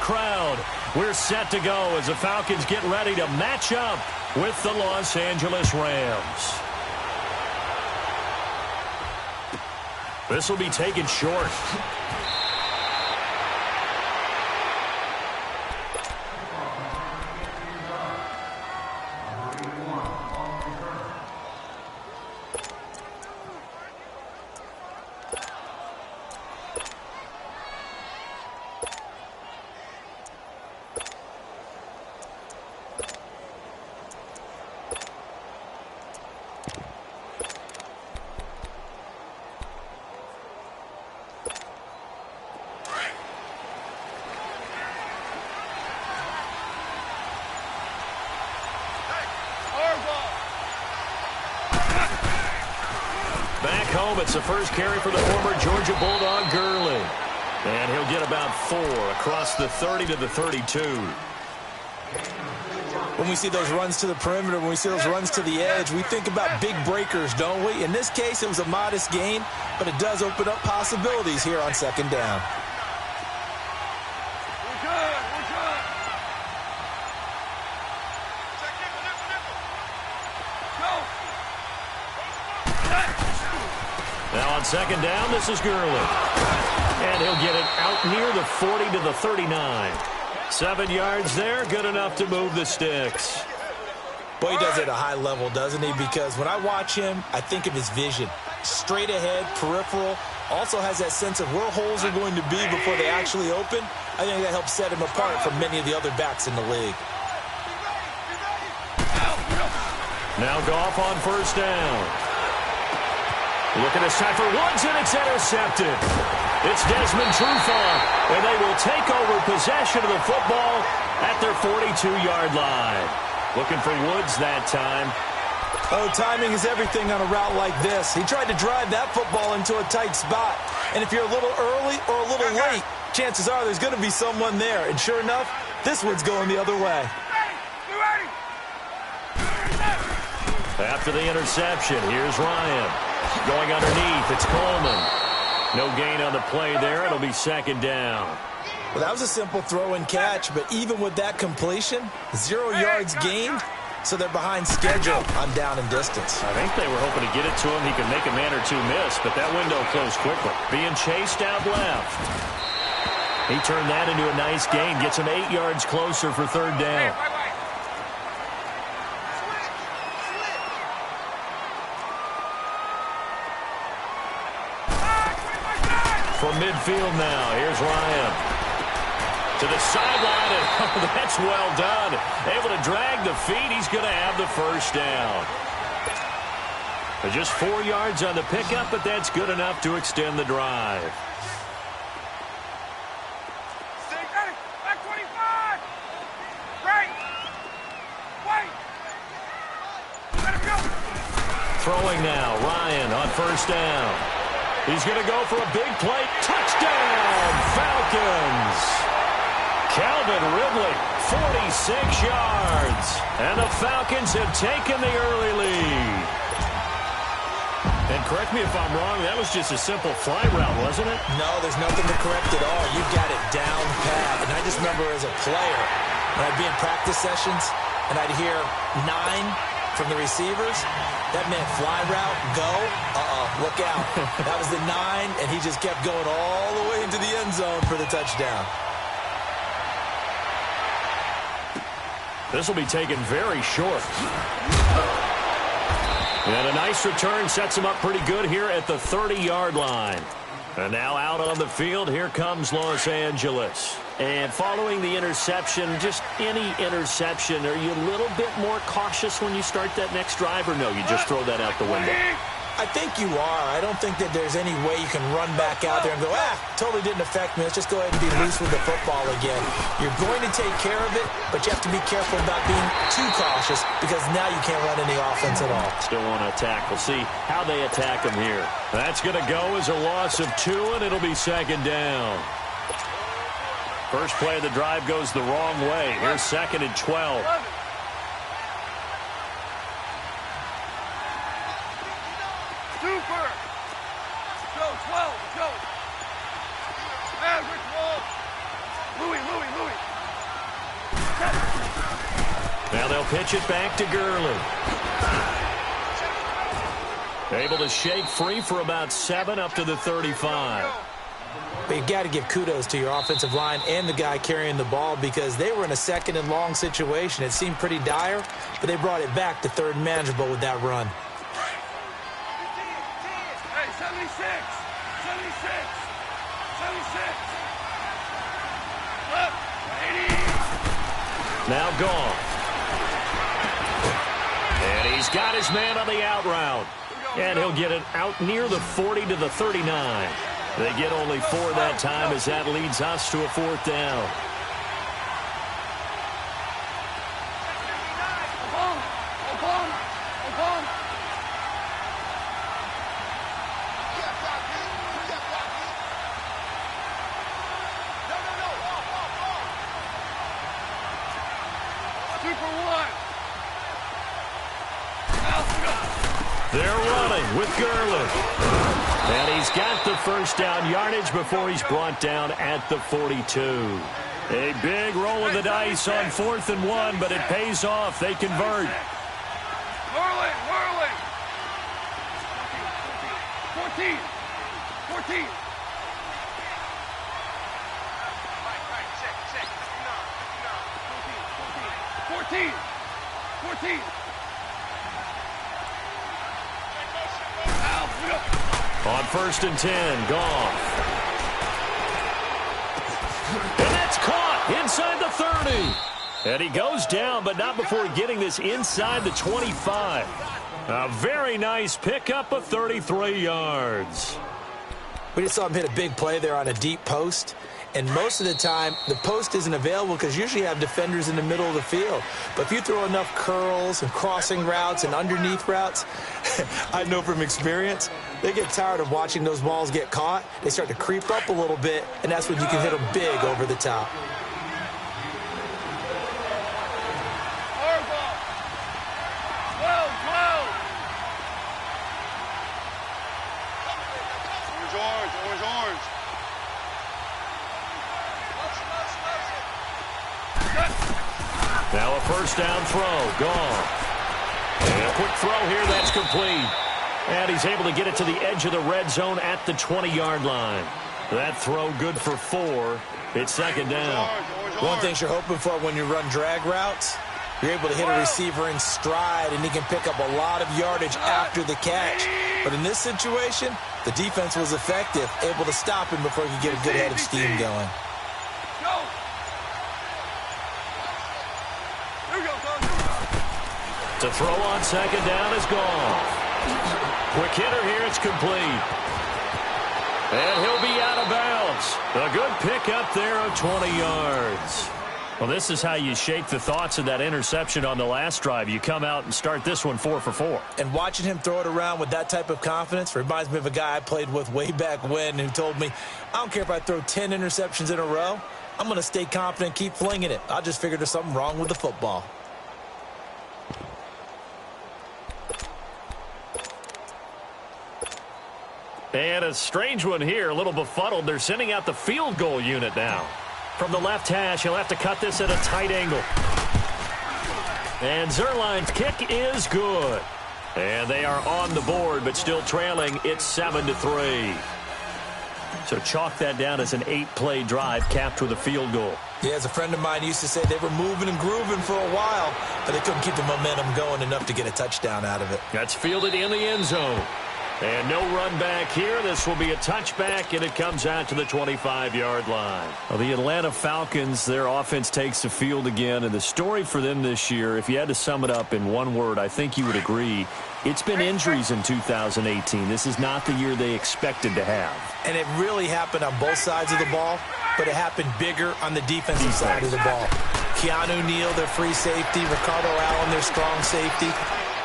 crowd. We're set to go as the Falcons get ready to match up with the Los Angeles Rams. This will be taken short. Back home, it's the first carry for the former Georgia Bulldog, Gurley. And he'll get about 4 across the 30 to the 32. When we see those runs to the perimeter, when we see those runs to the edge, we think about big breakers, don't we? In this case, it was a modest gain, but it does open up possibilities here on second down. Now on second down, this is Gurley. And he'll get it out near the 40 to the 39. 7 yards there, good enough to move the sticks. Boy, he does it at a high level, doesn't he? Because when I watch him, I think of his vision. Straight ahead, peripheral. Also has that sense of where holes are going to be before they actually open. I think that helps set him apart from many of the other backs in the league. Now Goff on first down. Looking this time for Woods, and it's intercepted. It's Desmond Trufant, and they will take over possession of the football at their 42-yard line. Looking for Woods that time. Oh, timing is everything on a route like this. He tried to drive that football into a tight spot. And if you're a little early or a little late, chances are there's going to be someone there. And sure enough, this one's going the other way. After the interception, here's Ryan. Going underneath, it's Coleman. No gain on the play there. It'll be second down. Well, that was a simple throw and catch, but even with that completion, 0 yards gained, so they're behind schedule on down and distance. I think they were hoping to get it to him. He could make a man or two miss, but that window closed quickly. Being chased out left. He turned that into a nice gain, gets him 8 yards closer for third down. From midfield now, here's Ryan. To the sideline, and oh, that's well done. Able to drag the feet, he's going to have the first down. Just 4 yards on the pickup, but that's good enough to extend the drive. Back 25. Right. Wait. Let him go. Throwing now, Ryan on first down. He's going to go for a big play. Touchdown, Falcons. Calvin Ridley, 46 yards. And the Falcons have taken the early lead. And correct me if I'm wrong, that was just a simple fly route, wasn't it? No, there's nothing to correct at all. You've got it down pat. And I just remember as a player, when I'd be in practice sessions, and I'd hear 9 from the receivers, that meant fly route, go, look out. That was the 9, and he just kept going all the way into the end zone for the touchdown. This will be taken very short. And a nice return sets him up pretty good here at the 30-yard line. And now out on the field, here comes Los Angeles. And following the interception, just any interception, are you a little bit more cautious when you start that next drive, or no, you just throw that out the window? I think you are. I don't think that there's any way you can run back out there and go, totally didn't affect me. Let's just go ahead and be loose with the football again. You're going to take care of it, but you have to be careful about being too cautious because now you can't run any offense at all. Still want to attack. We'll see how they attack him here. That's going to go as a loss of 2, and it'll be second down. First play of the drive goes the wrong way. Here's second and 12. Super. Go, 12. Go. Average ball. Louis. Now they'll pitch it back to Gurley. Able to shake free for about 7 up to the 35. But you got to give kudos to your offensive line and the guy carrying the ball because they were in a second and long situation. It seemed pretty dire, but they brought it back to third and manageable with that run. Hey, 76! 76! 76! Look! 80! Now gone. And he's got his man on the out route. And he'll get it out near the 40 to the 39. They get only 4 that time as that leads us to a 4th down. They're running with Gurley. And he's got the first down yardage before he's brought down at the 42. A big roll of the dice on 4th and 1, but it pays off. They convert. Whirling, whirling. 14. 14. Right, 14. 14. On 1st and 10, Goff. And that's caught inside the 30. And he goes down, but not before getting this inside the 25. A very nice pickup of 33 yards. We just saw him hit a big play there on a deep post. And most of the time, the post isn't available because usually you have defenders in the middle of the field. But if you throw enough curls and crossing routes and underneath routes, I know from experience, they get tired of watching those balls get caught. They start to creep up a little bit, and that's when you can hit them big over the top. Now a first down throw, gone. And a quick throw here, that's complete. And he's able to get it to the edge of the red zone at the 20-yard line. That throw good for 4. It's 2nd down. One thing you're hoping for when you run drag routes, you're able to hit a receiver in stride, and he can pick up a lot of yardage after the catch. But in this situation, the defense was effective, able to stop him before he could get a good head of steam going. To throw on 2nd down is gone. Quick hitter here, it's complete. And he'll be out of bounds. A good pickup there of 20 yards. Well, this is how you shake the thoughts of that interception on the last drive. You come out and start this one 4 for 4. And watching him throw it around with that type of confidence reminds me of a guy I played with way back when who told me, I don't care if I throw 10 interceptions in a row. I'm going to stay confident, keep flinging it. I just figured there's something wrong with the football. And a strange one here, a little befuddled. They're sending out the field goal unit now. From the left hash, he'll have to cut this at a tight angle. And Zerline's kick is good. And they are on the board, but still trailing. It's 7-3. So chalk that down as an 8-play drive capped with a field goal. Yeah, as a friend of mine used to say, they were moving and grooving for a while, but they couldn't keep the momentum going enough to get a touchdown out of it. That's fielded in the end zone. And no run back here. This will be a touchback, and it comes out to the 25-yard line. Well, the Atlanta Falcons, their offense takes the field again, and the story for them this year, if you had to sum it up in one word, I think you would agree, it's been injuries in 2018. This is not the year they expected to have. And it really happened on both sides of the ball, but it happened bigger on the defensive side of the ball. Keanu Neal, their free safety. Ricardo Allen, their strong safety.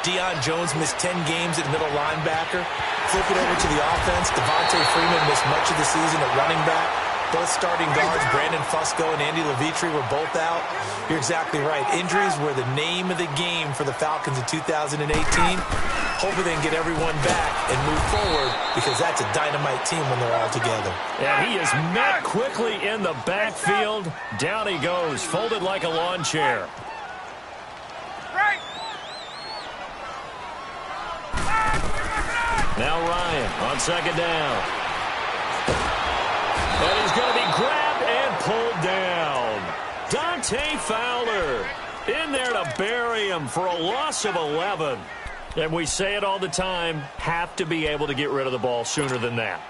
Deion Jones missed 10 games at middle linebacker. Flip it over to the offense. Devontae Freeman missed much of the season at running back. Both starting guards, Brandon Fusco and Andy Levitri, were both out. You're exactly right. Injuries were the name of the game for the Falcons in 2018. Hopefully they can get everyone back and move forward because that's a dynamite team when they're all together. And he is met quickly in the backfield. Down he goes, folded like a lawn chair. Now Ryan on second down. And he's going to be grabbed and pulled down. Dante Fowler in there to bury him for a loss of 11. And we say it all the time, have to be able to get rid of the ball sooner than that.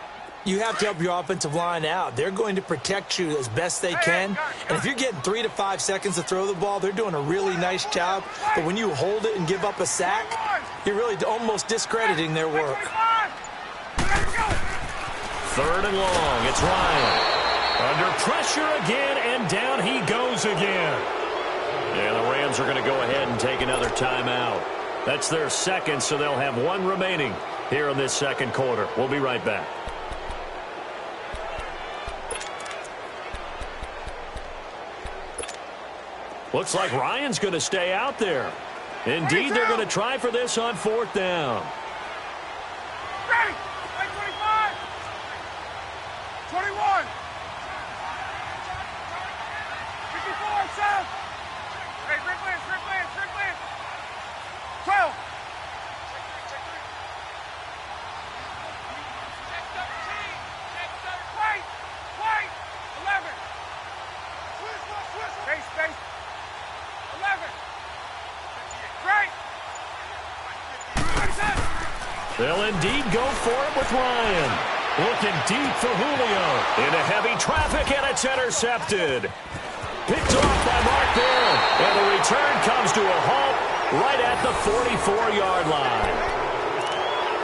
You have to help your offensive line out. They're going to protect you as best they can. And if you're getting 3 to 5 seconds to throw the ball, they're doing a really nice job. But when you hold it and give up a sack, you're really almost discrediting their work. Third and long. It's Ryan. Under pressure again, and down he goes again. And the Rams are going to go ahead and take another timeout. That's their second, so they'll have one remaining here in this second quarter. We'll be right back. Looks like Ryan's going to stay out there. Indeed, they're going to try for this on fourth down. Ready! 25! 21! 54, Sam! Hey, Rick Lance! 12! Wait! 11! Space! 11! Right! They'll indeed go for it with Ryan. Looking deep for Julio. Into heavy traffic, and it's intercepted. Picked off by Mark Barron. And the return comes to a halt right at the 44-yard line.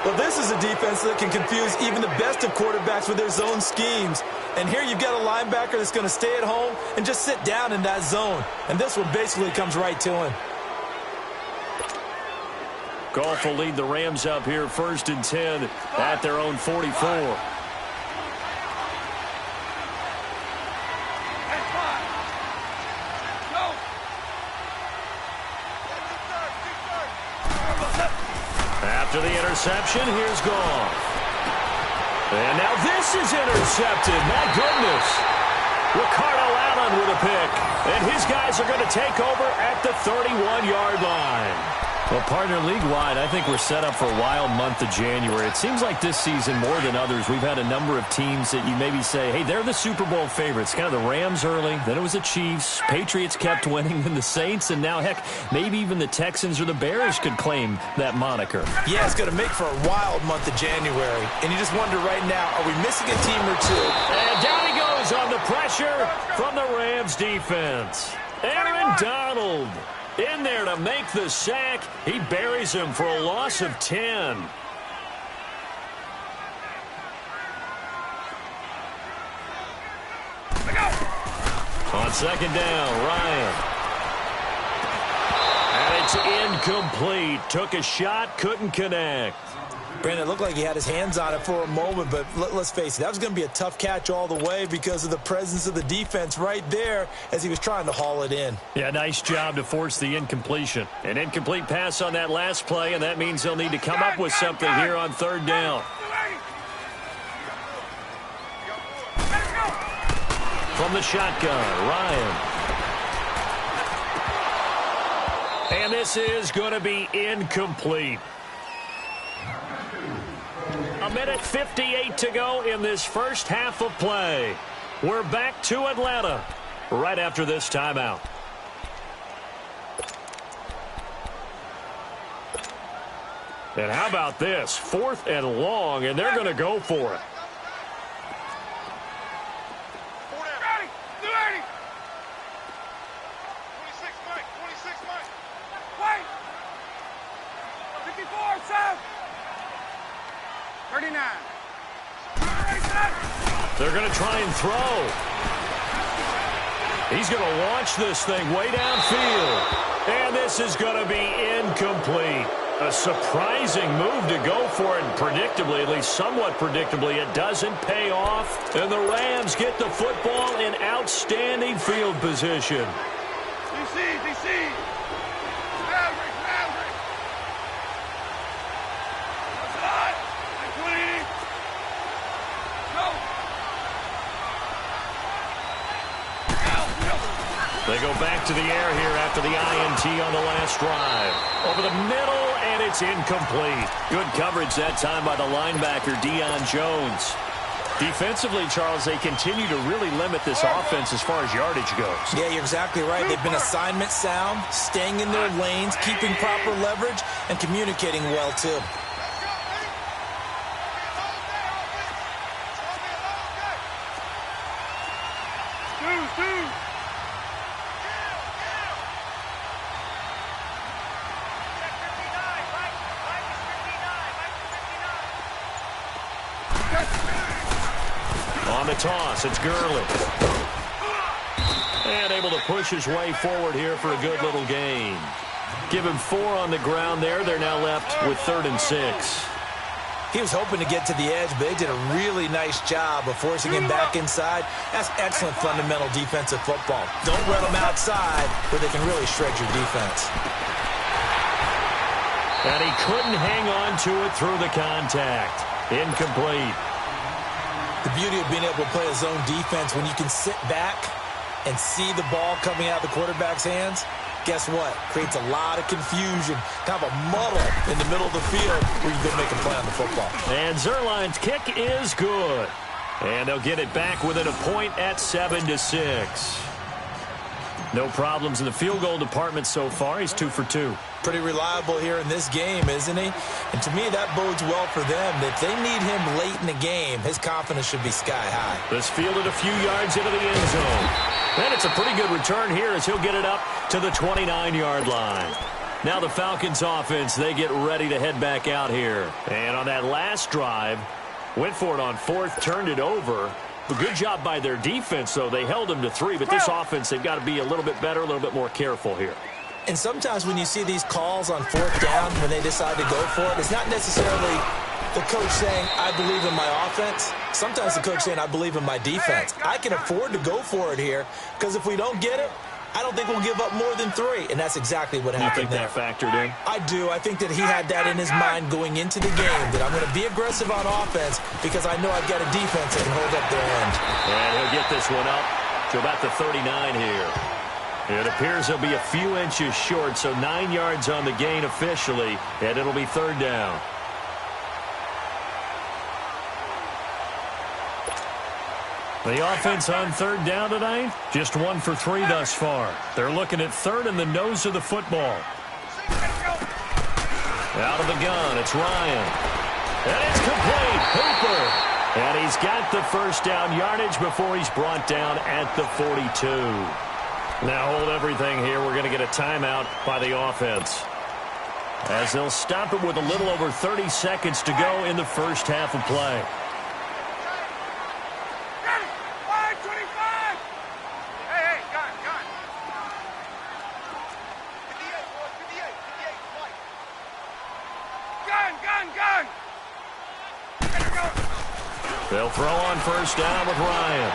Well, this is a defense that can confuse even the best of quarterbacks with their zone schemes. And here you've got a linebacker that's going to stay at home and just sit down in that zone. And this one basically comes right to him. Goff will lead the Rams up here first and 10 at their own 44. After the interception, here's Goff. And now this is intercepted. My goodness. Ricardo Allen with a pick. And his guys are going to take over at the 31-yard line. Well, partner, league-wide, I think we're set up for a wild month of January. It seems like this season, more than others, we've had a number of teams that you maybe say, hey, they're the Super Bowl favorites. Kind of the Rams early, then it was the Chiefs. Patriots kept winning, then the Saints, and now, heck, maybe even the Texans or the Bears could claim that moniker. Yeah, it's going to make for a wild month of January. And you just wonder right now, are we missing a team or two? And down he goes on the pressure from the Rams defense. Aaron Donald in there to make the sack. He buries him for a loss of 10. On second down, Ryan. And it's incomplete. Took a shot, couldn't connect. Brandon, it looked like he had his hands on it for a moment, but let's face it, that was going to be a tough catch all the way because of the presence of the defense right there as he was trying to haul it in. Yeah, nice job to force the incompletion. An incomplete pass on that last play, and that means they'll need to come up with something here on third down. From the shotgun, Ryan. And this is going to be incomplete. A minute 58 to go in this first half of play. We're back to Atlanta right after this timeout. And how about this? 4th and long, and they're going to go for it. Ready! 30! 26, Mike! 26, Mike! Wait! 54, Sam! 39. They're going to try and throw. He's going to launch this thing way downfield. And this is going to be incomplete. A surprising move to go for it, and predictably, at least somewhat predictably, it doesn't pay off. And the Rams get the football in outstanding field position. DC! Maverick! That's hot! 20! Go! They go back to the air here after the INT on the last drive. Over the middle, and it's incomplete. Good coverage that time by the linebacker, Deion Jones. Defensively, Charles, they continue to really limit this offense as far as yardage goes. Yeah, you're exactly right. They've been assignment sound, staying in their lanes, keeping proper leverage, and communicating well, too. On the toss, it's Gurley. And able to push his way forward here for a good little gain. Give him 4 on the ground there. They're now left with 3rd and 6. He was hoping to get to the edge, but they did a really nice job of forcing him back inside. That's excellent fundamental defensive football. Don't run them outside where they can really shred your defense. And he couldn't hang on to it through the contact. Incomplete. The beauty of being able to play a zone defense, when you can sit back and see the ball coming out of the quarterback's hands, guess what? Creates a lot of confusion, kind of a muddle in the middle of the field where you can make a play on the football. And Zerline's kick is good. And they'll get it back within a point at 7-6. No problems in the field goal department so far. He's 2 for 2. Pretty reliable here in this game, isn't he? And to me, that bodes well for them. If they need him late in the game, his confidence should be sky high. This fielded a few yards into the end zone. And it's a pretty good return here as he'll get it up to the 29-yard line. Now the Falcons offense, they get ready to head back out here. And on that last drive, went for it on 4th, turned it over. A good job by their defense, though. They held them to 3, but this offense, they've got to be a little bit better, a little bit more careful here. And sometimes when you see these calls on 4th down, when they decide to go for it, it's not necessarily the coach saying, I believe in my offense. Sometimes the coach saying, I believe in my defense. I can afford to go for it here because if we don't get it, I don't think we'll give up more than 3. And that's exactly what happened there. You think that factored in? I do. I think that he had that in his mind going into the game, that I'm going to be aggressive on offense because I know I've got a defense that can hold up their end. And he'll get this one up to about the 39 here. It appears he'll be a few inches short, so 9 yards on the gain officially, and it'll be 3rd down. The offense on 3rd down tonight, just 1 for 3 thus far. They're looking at 3rd in the nose of the football. Out of the gun, it's Ryan. And it's complete. Hooper. And he's got the first down yardage before he's brought down at the 42. Now hold everything here. We're going to get a timeout by the offense, as they'll stop it with a little over 30 seconds to go in the first half of play. They'll throw on first down with Ryan.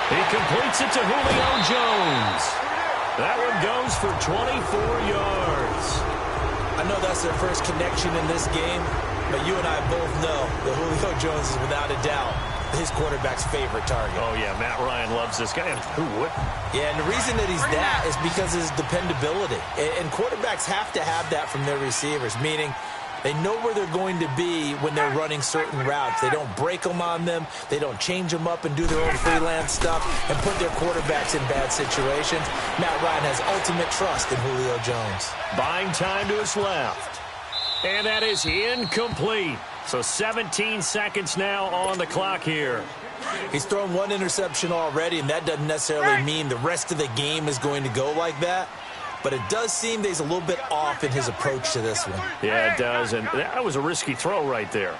He completes it to Julio Jones. That one goes for 24 yards. I know that's their first connection in this game, but you and I both know that Julio Jones is without a doubt his quarterback's favorite target. Oh, yeah, Matt Ryan loves this guy. And who would? Yeah, and the reason that he's that is because of his dependability. And quarterbacks have to have that from their receivers, meaning they know where they're going to be when they're running certain routes. They don't break them on them. They don't change them up and do their own freelance stuff and put their quarterbacks in bad situations. Matt Ryan has ultimate trust in Julio Jones. Buying time to his left. And that is incomplete. So 17 seconds now on the clock here. He's thrown 1 interception already, and that doesn't necessarily mean the rest of the game is going to go like that. But it does seem that he's a little bit off in his approach to this one. Yeah, it does, and that was a risky throw right there.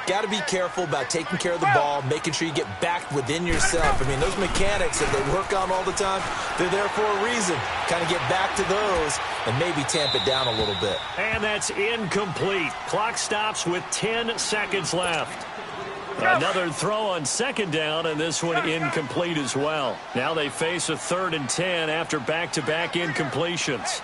Got to be careful about taking care of the ball, making sure you get back within yourself. I mean, those mechanics that they work on all the time, they're there for a reason. Kind of get back to those and maybe tamp it down a little bit. And that's incomplete. Clock stops with 10 seconds left. Another throw on second down, and this one incomplete as well. Now they face a 3rd and 10 after back-to-back incompletions.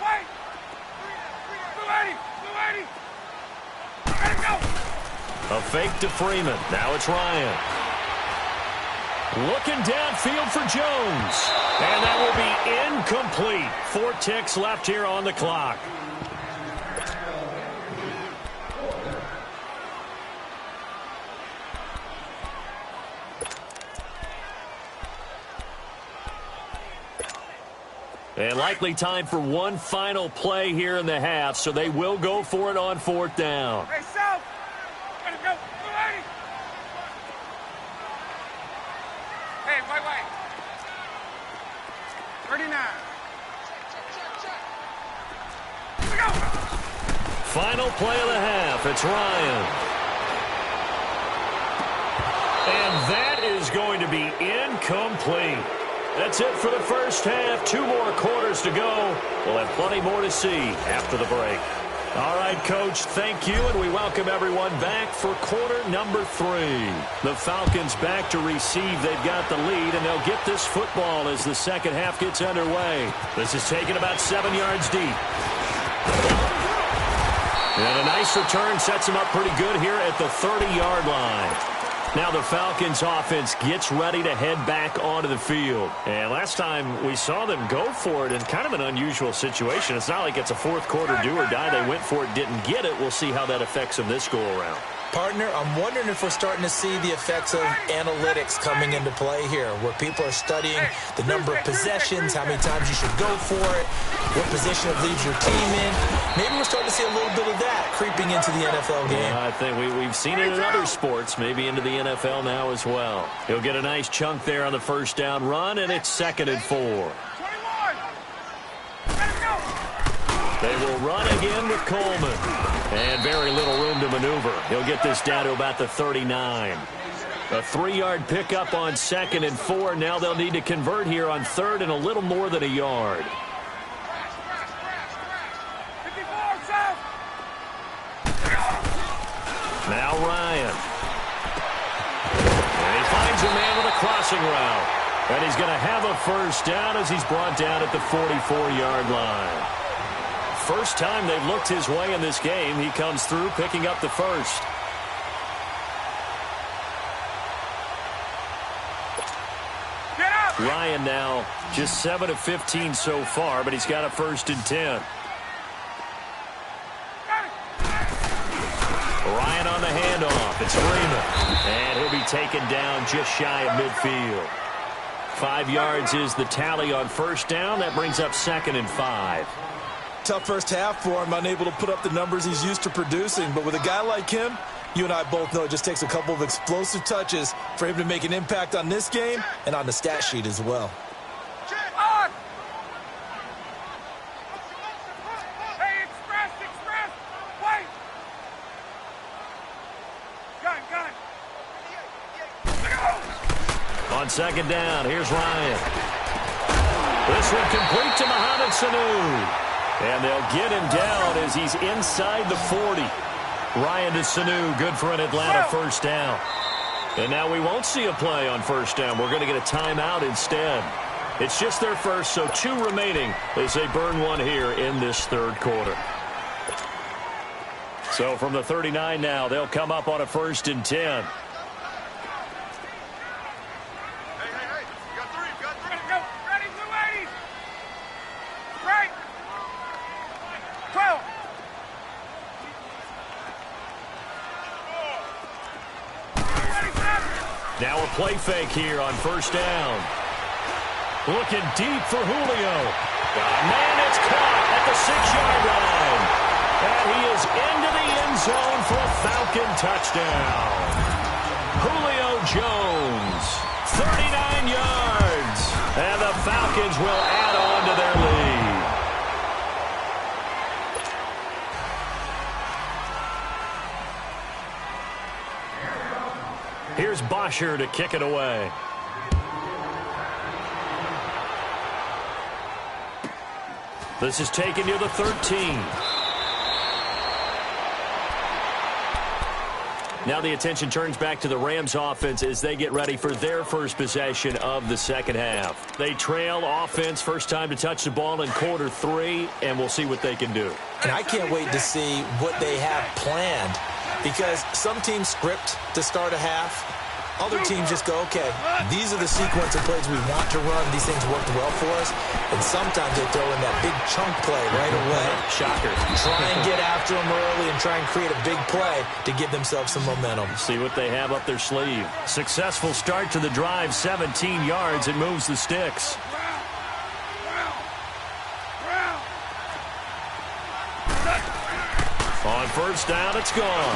A fake to Freeman. Now it's Ryan. Looking downfield for Jones. And that will be incomplete. 4 ticks left here on the clock. And likely time for one final play here in the half, so they will go for it on 4th down. Hey, South! Let him go! 280! Hey, wait. 39. Here we go! Final play of the half. It's Ryan. And that is going to be incomplete. That's it for the first half. 2 more quarters to go. We'll have plenty more to see after the break. All right, Coach, thank you, and we welcome everyone back for quarter number 3. The Falcons back to receive. They've got the lead, and they'll get this football as the second half gets underway. This is taken about 7 yards deep. And a nice return sets them up pretty good here at the 30-yard line. Now the Falcons offense gets ready to head back onto the field. And last time we saw them go for it in kind of an unusual situation. It's not like it's a fourth quarter do or die. They went for it, didn't get it. We'll see how that affects them this go-around. Partner, I'm wondering if we're starting to see the effects of analytics coming into play here, where people are studying the number of possessions, how many times you should go for it, what position it leaves your team in. Maybe we're starting to see a little bit of that creeping into the NFL game. Yeah, I think we've seen it in other sports, maybe into the NFL now as well. He'll get a nice chunk there on the first down run, and it's 2nd and 4. 21! Let him go! They will run again with Coleman. And very little room to maneuver. He'll get this down to about the 39. A 3-yard pickup on 2nd and 4. Now they'll need to convert here on 3rd and a little more than a yard. 54, South! Now Ryan. And he finds a man with a crossing route. And he's going to have a first down as he's brought down at the 44-yard line. First time they've looked his way in this game. He comes through picking up the first. Get up! Ryan now just 7 of 15 so far, but he's got a 1st and 10. Ryan on the handoff. It's Freeman. And he'll be taken down just shy of midfield. 5 yards is the tally on first down. That brings up 2nd and 5. Tough first half for him, unable to put up the numbers he's used to producing. But with a guy like him, you and I both know it just takes a couple of explosive touches for him to make an impact on this game and on the stat sheet as well. On! Hey, express! Wait! Gun! On 2nd down, here's Ryan. This one complete to Mohamed Sanu. And they'll get him down as he's inside the 40. Ryan to Sanu, good for an Atlanta first down. And now we won't see a play on first down. We're going to get a timeout instead. It's just their first, so 2 remaining as they burn one here in this 3rd quarter. So from the 39 now, they'll come up on a 1st and 10. Now a play fake here on first down. Looking deep for Julio. Man, it's caught at the 6-yard line. And he is into the end zone for a Falcon touchdown. Julio Jones, 39 yards. And the Falcons will add on to their lead. Here's Bosher to kick it away. This is taken near the 13. Now the attention turns back to the Rams offense as they get ready for their first possession of the second half. They trail offense, first time to touch the ball in quarter 3, and we'll see what they can do. And I can't wait to see what they have planned, because some teams script to start a half. Other teams just go, okay, these are the sequence of plays we want to run. These things worked well for us. And sometimes they throw in that big chunk play right away. Shocker. Try and get after them early and try and create a big play to give themselves some momentum. See what they have up their sleeve. Successful start to the drive, 17 yards. It moves the sticks. On first down, it's gone.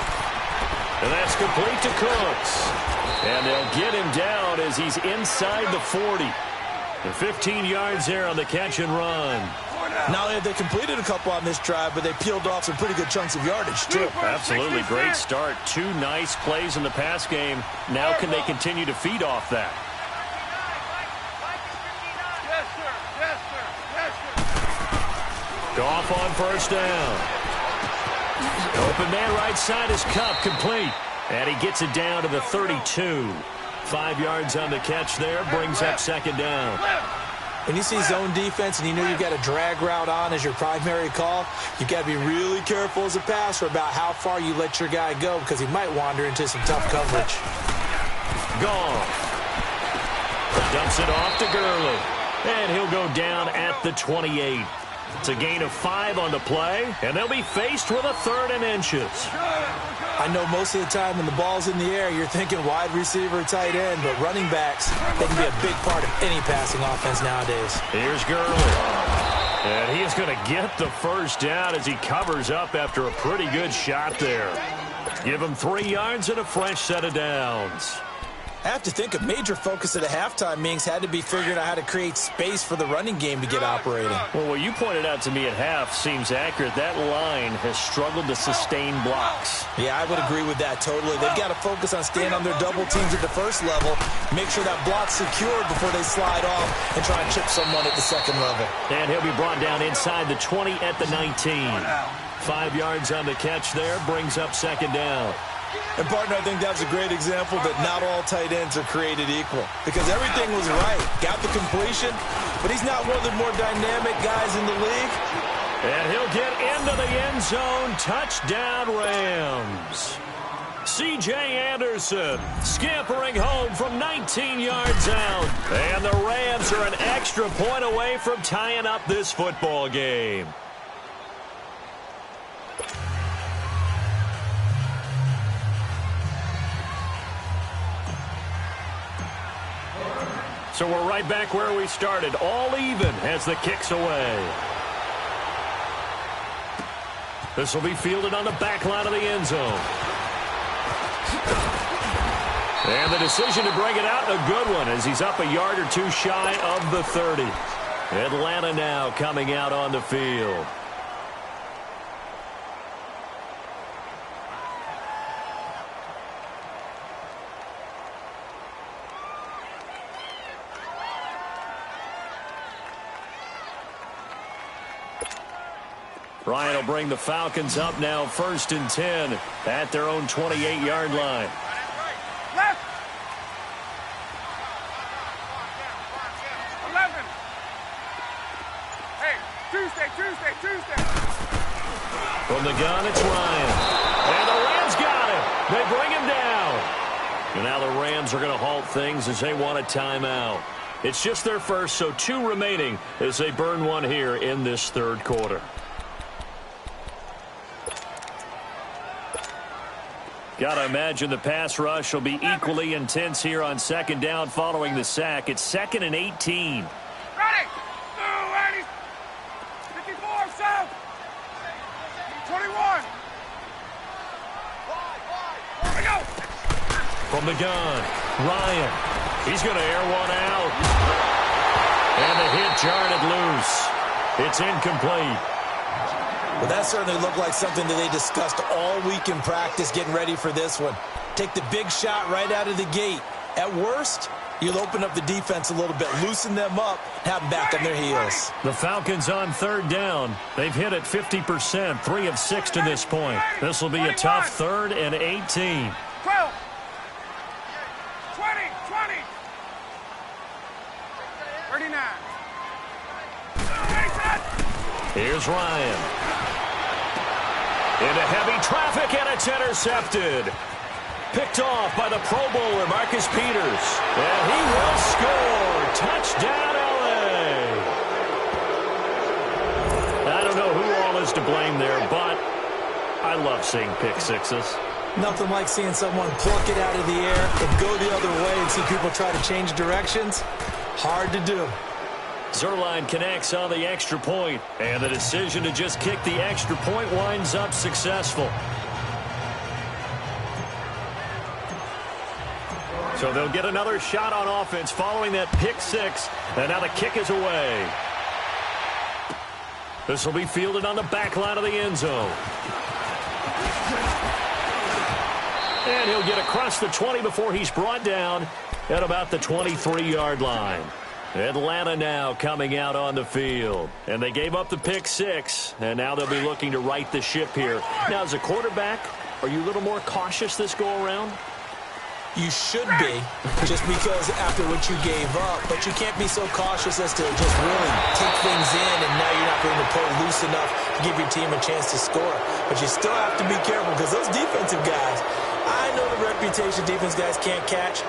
And that's complete to Cooks. And they'll get him down as he's inside the 40. And 15 yards there on the catch and run. Now they completed a couple on this drive, but they peeled off some pretty good chunks of yardage, too. Absolutely. Great start. 2 nice plays in the pass game. Now can they continue to feed off that? Yes, sir. Yes, sir. Yes, sir. Goff on first down. Open man right side is Cup, complete. And he gets it down to the 32. 5 yards on the catch there, brings up second down. When you see zone defense and you know you've got a drag route on as your primary call, you've got to be really careful as a passer about how far you let your guy go because he might wander into some tough coverage. Goff dumps it off to Gurley. And he'll go down at the 28. It's a gain of 5 on the play, and they'll be faced with a 3rd and inches. I know most of the time when the ball's in the air, you're thinking wide receiver, tight end, but running backs, they can be a big part of any passing offense nowadays. Here's Gurley. And he's going to get the first down as he covers up after a pretty good shot there. Give him 3 yards and a fresh set of downs. I have to think a major focus of the halftime meetings had to be figuring out how to create space for the running game to get operating. Well, what you pointed out to me at half seems accurate. That line has struggled to sustain blocks. Yeah, I would agree with that totally. They've got to focus on staying on their double teams at the first level, make sure that block's secured before they slide off and try and chip someone at the second level. And he'll be brought down inside the 20 at the 19. 5 yards on the catch there, brings up second down. And, partner, I think that was a great example that not all tight ends are created equal. Because everything was right. Got the completion, but he's not one of the more dynamic guys in the league. And he'll get into the end zone. Touchdown, Rams. C.J. Anderson scampering home from 19 yards out. And the Rams are an extra point away from tying up this football game. So we're right back where we started, all even as the kick's away. This will be fielded on the back line of the end zone. And the decision to bring it out, a good one, as he's up a yard or 2 shy of the 30. Atlanta now coming out on the field. Ryan will bring the Falcons up now, 1st and 10 at their own 28-yard line. Left. 11. Hey, Tuesday. From the gun, it's Ryan. And the Rams got him. They bring him down. And now the Rams are going to halt things as they want a timeout. It's just their first, so 2 remaining as they burn one here in this 3rd quarter. Got to imagine the pass rush will be equally intense here on 2nd down following the sack. It's 2nd and 18. Ready. Ready. 54, south. 21. Here we go. From the gun, Ryan. He's going to air one out. And the hit jarred it loose. It's incomplete. Well, that certainly looked like something that they discussed all week in practice getting ready for this one. Take the big shot right out of the gate. At worst, you'll open up the defense a little bit, loosen them up, have them back on their heels. The Falcons on 3rd down. They've hit it 50%, 3 of 6 to this point. This will be a tough 3rd and 18. 12. 20. 39. Here's Ryan. Into heavy traffic, and it's intercepted. picked off by the Pro Bowler, Marcus Peters. And he will score. Touchdown, L.A. I don't know who all is to blame there, but I love seeing pick sixes. Nothing like seeing someone pluck it out of the air and go the other way and see people try to change directions. Hard to do. Zerline connects on the extra point, and the decision to just kick the extra point winds up successful. So they'll get another shot on offense following that pick six, and now the kick is away. This will be fielded on the back line of the end zone. And he'll get across the 20 before he's brought down at about the 23-yard line. Atlanta now coming out on the field. And they gave up the pick six, and now they'll be looking to right the ship here. Now, as a quarterback, are you a little more cautious this go-around? You should be, just because after what you gave up. But you can't be so cautious as to just really take things in, and now you're not going to pull loose enough to give your team a chance to score. But you still have to be careful, because those defensive guys, I know the reputation defense guys can't catch.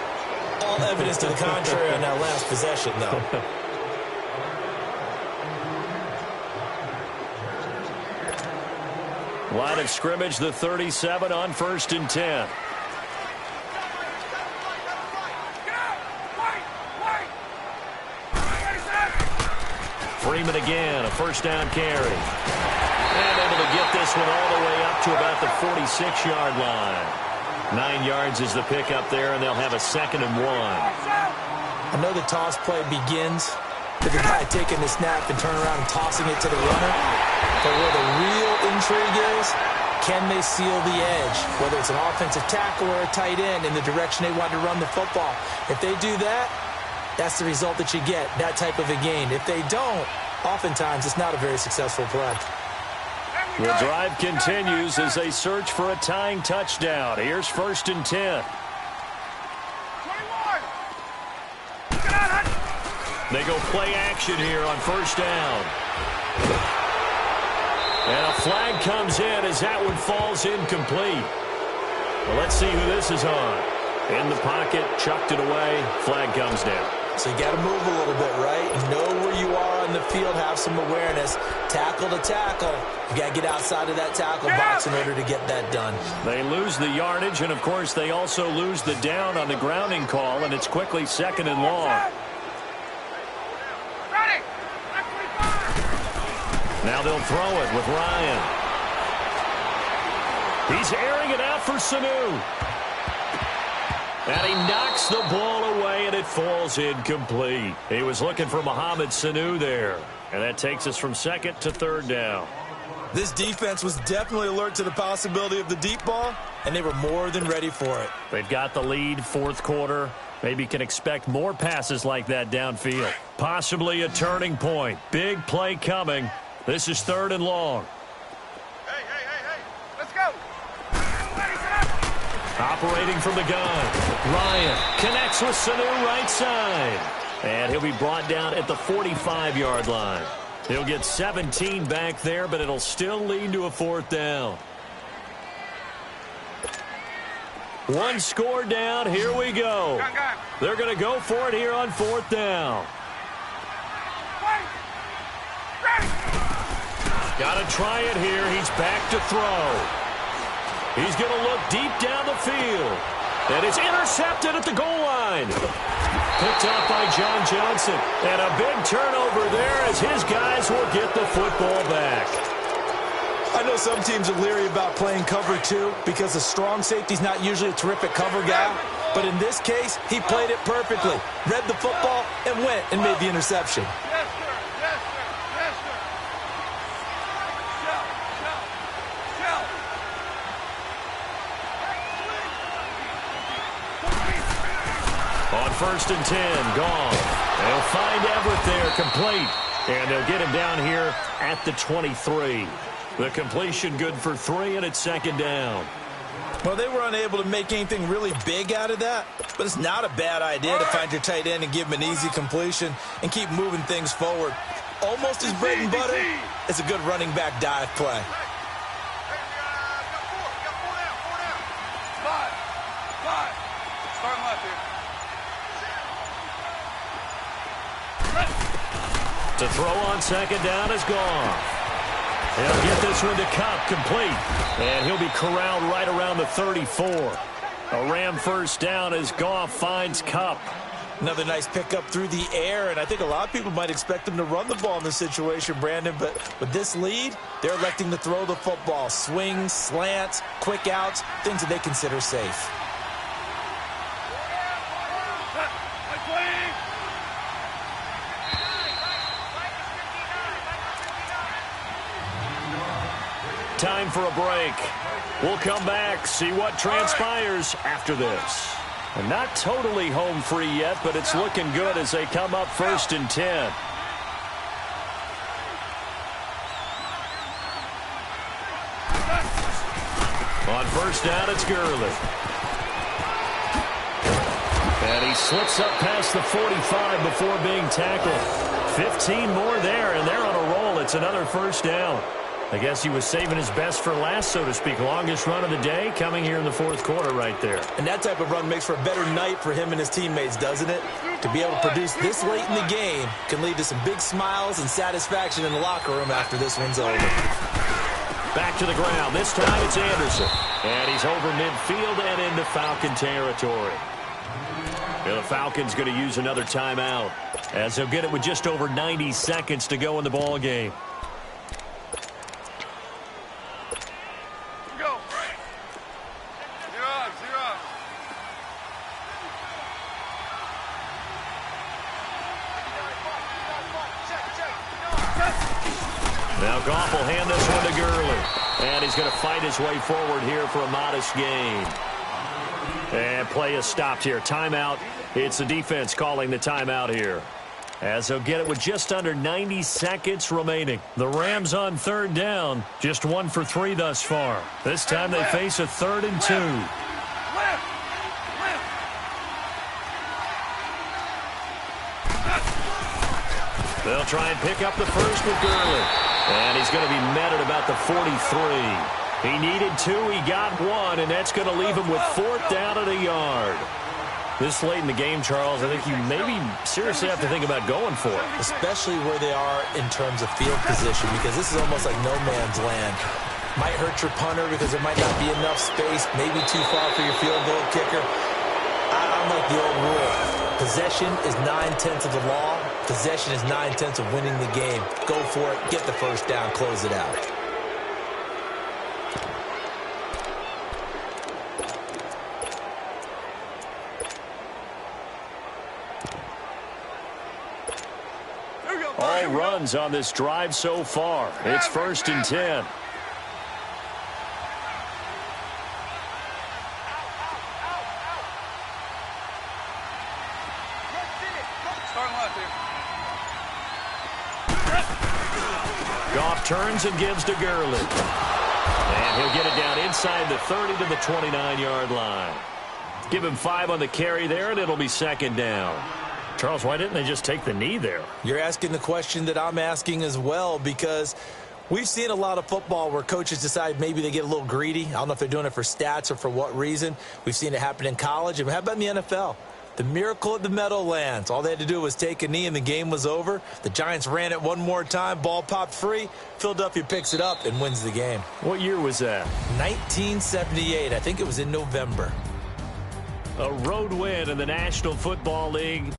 All evidence to the contrary on that last possession, though. Line of scrimmage, the 37 on 1st and 10. Freeman again, a first down carry. And able to get this one all the way up to about the 46-yard line. 9 yards is the pickup there, and they'll have a 2nd and 1. I know the toss play begins with the guy taking the snap and turning around and tossing it to the runner. But where the real intrigue is, can they seal the edge, whether it's an offensive tackle or a tight end, in the direction they want to run the football? If they do that, that's the result that you get, that type of a gain. If they don't, oftentimes it's not a very successful play. The drive continues as they search for a tying touchdown. Here's 1st and 10. 21. They go play action here on 1st down. And a flag comes in as that one falls incomplete. Well, let's see who this is on. In the pocket, chucked it away, flag comes down. So you got to move a little bit, right? Know where you are on the field, have some awareness. Tackle to tackle. You got to get outside of that tackle box in order to get that done. They lose the yardage, and, of course, they also lose the down on the grounding call, and it's quickly 2nd and long. Ready. Now they'll throw it with Ryan. He's airing it out for Sanu. And he knocks the ball away, and it falls incomplete. He was looking for Mohamed Sanu there. And that takes us from 2nd to 3rd down. This defense was definitely alert to the possibility of the deep ball, and they were more than ready for it. They've got the lead, 4th quarter. Maybe can expect more passes like that downfield. Possibly a turning point. Big play coming. This is 3rd and long. Hey. Let's go. Operating from the gun. Ryan connects with Sanu right side. And he'll be brought down at the 45-yard line. He'll get 17 back there, but it'll still lead to a 4th down. One score down. Here we go. They're going to go for it here on 4th down. Got to try it here. He's back to throw. He's going to look deep down the field. And it's intercepted at the goal line. Picked up by John Johnson. And a big turnover there as his guys will get the football back. I know some teams are leery about playing cover 2 because a strong safety's not usually a terrific cover guy. But in this case, he played it perfectly. Read the football and went and made the interception. On 1st and 10, gone. They'll find Everett there, complete. And they'll get him down here at the 23. The completion good for 3, and it's 2nd down. Well, they were unable to make anything really big out of that, but it's not a bad idea to find your tight end and give him an easy completion and keep moving things forward. Almost as bread and butter as a good running back dive play. To throw on second down is Goff. He'll get this one to Kupp, complete. And he'll be corralled right around the 34. A Ram first down as Goff finds Kupp. Another nice pickup through the air, and I think a lot of people might expect him to run the ball in this situation, Brandon, but with this lead, they're electing to throw the football. Swings, slants, quick outs, things that they consider safe. Time for a break. We'll come back, see what transpires after this. And not totally home free yet, but it's looking good as they come up 1st and 10. On first down, it's Gurley. And he slips up past the 45 before being tackled. 15 more there, and they're on a roll. It's another first down. I guess he was saving his best for last, so to speak. Longest run of the day coming here in the 4th quarter right there. And that type of run makes for a better night for him and his teammates, doesn't it? To be able to produce this late in the game can lead to some big smiles and satisfaction in the locker room after this one's over. Back to the ground. This time it's Anderson. And he's over midfield and into Falcon territory. And the Falcons going to use another timeout as they'll get it with just over 90 seconds to go in the ball game. Now Goff will hand this one to Gurley. And he's going to fight his way forward here for a modest gain. And play is stopped here. Timeout. It's the defense calling the timeout here. As they'll get it with just under 90 seconds remaining. The Rams on 3rd down. Just 1 for 3 thus far. This time they face a 3rd and 2. They'll try and pick up the first with Gurley. And he's going to be met at about the 43. He needed 2, he got 1, and that's going to leave him with 4th down at a yard. This late in the game, Charles, I think you maybe seriously have to think about going for it. Especially where they are in terms of field position, because this is almost like no man's land. Might hurt your punter because there might not be enough space, maybe too far for your field goal kicker. I'm like the old rule. Possession is 9/10 of the law. Possession is 9/10 of winning the game. Go for it. Get the first down. Close it out. All runs on this drive so far. It's 1st and 10. Goff turns and gives to Gurley. And he'll get it down inside the 30 to the 29-yard line. Give him 5 on the carry there, and it'll be 2nd down. Charles, why didn't they just take the knee there? You're asking the question that I'm asking as well, because we've seen a lot of football where coaches decide maybe they get a little greedy. I don't know if they're doing it for stats or for what reason. We've seen it happen in college. And how about in the NFL? The miracle at the Meadowlands. All they had to do was take a knee and the game was over. The Giants ran it one more time. Ball popped free. Philadelphia picks it up and wins the game. What year was that? 1978. I think it was in November. A road win in the National Football League.